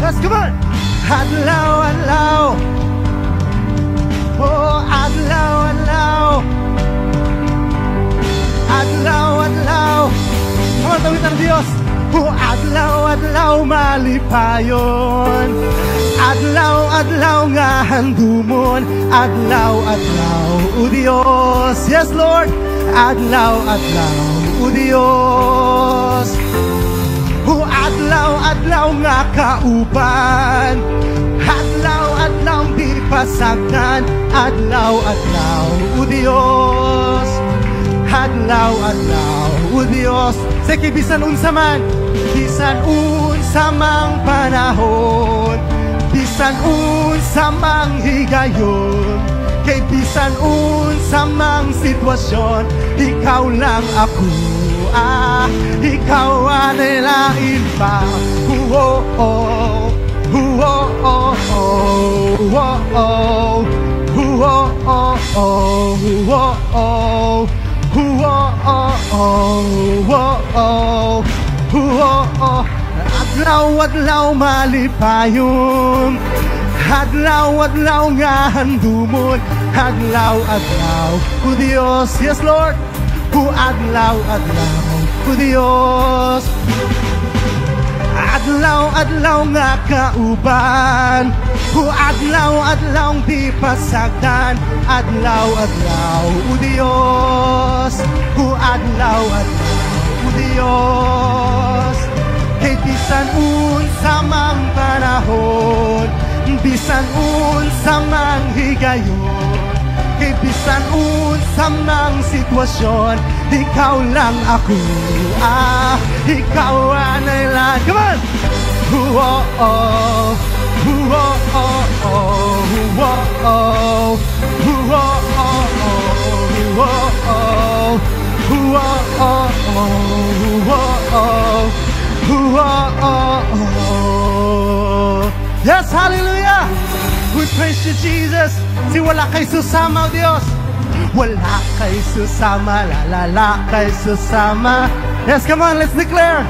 Jesus, come on! Adlaw, adlaw. Oh, adlaw, adlaw. Adlaw, adlaw. Come on, tawid ng Diyos. Oh, adlaw, adlaw, malipayon. Adlaw, adlaw nga handumon. Adlaw, adlaw, o Diyos. Yes, Lord. Adlaw, adlaw, o Diyos. O adlaw, adlaw nga kauban. Adlaw, adlaw di pasagdan. Adlaw, adlaw, o Diyos. Adlaw, adlaw, o Diyos. Sa kibisan unsa man, bisan unsa mang panahon, bisan unsa mang higayon, kay bisan unsa mang sitwasyon, ikaw lang ako. Ikaw ang lain pa. Oh, oh, oh, oh, oh, oh, oh, oh, oh, oh. Adlaw, adlaw, malipayon. Adlaw, adlaw nga handumon. Adlaw, adlaw, o Diyos. Yes, Lord. O adlaw, adlaw, o Diyos. Adlaw, adlaw nga kauban. O adlaw, adlaw di pasagdan. Adlaw, adlaw, o Diyos. O adlaw, adlaw, o Diyos. Kay bisan unsa mang panahon, bisan unsa mang higayon, kay bisan unsa mang sitwasyon, ikaw lang ako. Ikaw ang nailan. Come on! Oh, oh, oh, oh, oh, oh, oh, yes, hallelujah! We praise you, Jesus. Si wala kay susama, o Diyos. Wala kay susama, lalala kay susama. Yes, come on, let's declare.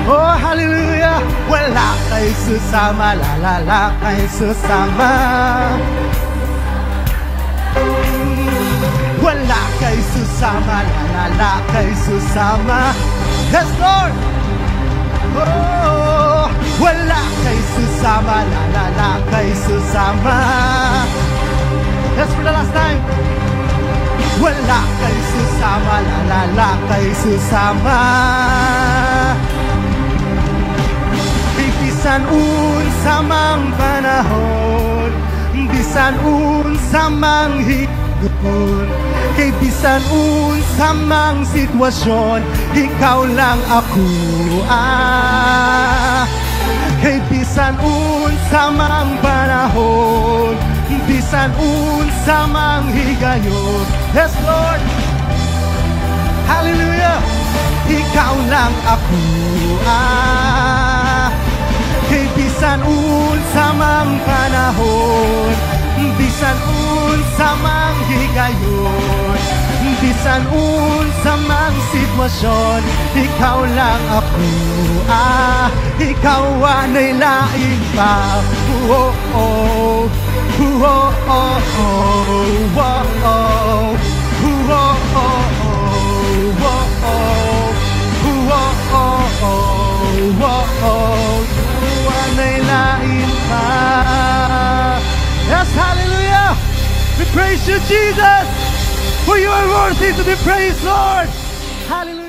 Oh, hallelujah. Wala kay susama, lalala kay susama. Wala kay susama, lalala kay susama. Yes, Lord. Oh, wala kay susama, lalala kay susama. Yes, for the last time. Wala kay susama, lalala kay susama. Bisan unsa mang panahon, bisan unsa mang higayon, kay bisan unsa mang sitwasyon, ikaw lang ako. Kay bisan unsa mang panahon, bisan unsa mang higayon. Yes, Lord. Hallelujah. Ikaw lang ako. Kay bisan unsa mang panahon, bisan unsa mang higayon, bisan unsa mang sitwasyon, ikaw lang ako. Ikaw ang nailain pa. Oh, oh, oh, oh, oh, oh, oh, yes, hallelujah. We praise you, Jesus, for you are worthy to be praised, Lord. Hallelujah.